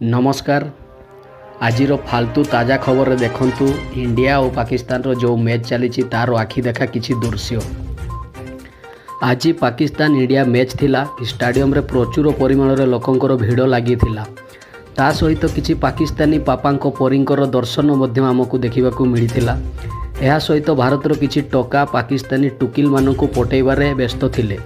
नमस्कार। आजिर फालतू ताजा खबर रे देखंतु इंडिया और पाकिस्तान रो जो मैच चली तार आखि देखा किछि दृश्य। आज पाकिस्तान इंडिया मैच थिला। स्टाडियम रे प्रचुर परिमाण रे लोकंकर भिड़ लगी थिला। ता सहित किछि पाकिस्तानी पापांको परींकर दर्शन मध्य आमको देखिबाकू मिलिथिला। एहा सहित भारतर किछि टोका पाकिस्तानी टुकिल मानकू पटेइबारे व्यस्त थिले।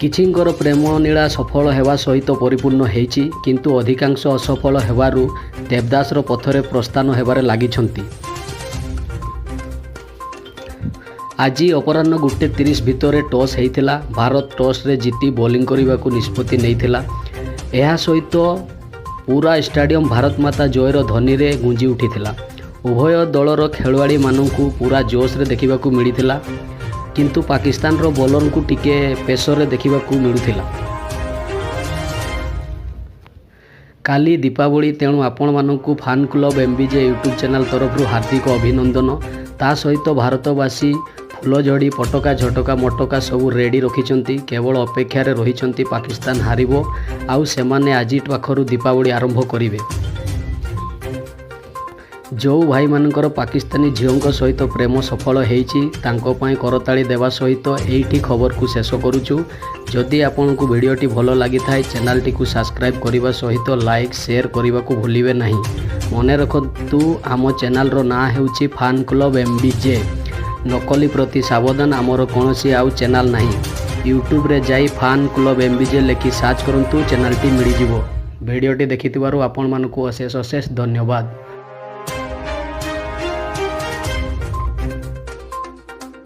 किछिंकर प्रेम नीला सफल हेवा सहित परिपूर्ण हेछि, किंतु अधिकांश असफल हेबारु देवदासर पथरे प्रस्थान हेबारे लागिछंती। आज अपराह्न 1:30 भितर टॉस हेइथिला। भारत टॉस रे जीति बॉलिंग करने निष्पत्ति नैथिला। एहा सहित पूरा स्टाडियम भारत माता जयर ध्वनि रे गुंजी उठिथिला। उभय दलर खेलवाड़ी मानकू पूरा जोश रे देखिबाकू मिलिथिला, किंतु पाकिस्तान रो बॉलर को टिके पेसर रे देखिबाकू मिलुथिला। काली दीपावली, तेणु आपण मानकू फैन क्लब एमबीजे यूट्यूब चैनल तरफ हार्दिक अभिनंदन। ता सहित भारतवासी फुलझड़ी पटका झटका मटका सबू रेडी रखिछंती। केवल अपेक्षा रही पाकिस्तान हारिबो आउ सेमाने आज पाखरु दीपावली आरंभ करिवे। जो भाई मानकर पाकिस्तानी झीओं सहित प्रेम सफल होईछि तांको पई करताली देवा सहित एठी खबर को शेष करूछु। जदि आपन को वीडियोटी भलो लागि थाए चैनल टी को सब्सक्राइब करिवा सहित लाइक शेयर करिवा को भूलिबे नहीं। मने रखतु आम चैनल रो ना हेउछि फैन क्लब एमबीजे। नकली प्रति सावधान, आमर कोनोसी आउ चैनल नहीं। यूट्यूब रे जाई फैन क्लब एमबीजे लेखि सर्च करंतु, चैनल टी मिली जिवो। वीडियोटी देखिथिबारु आपण मानकू अशेष अशेष धन्यवाद।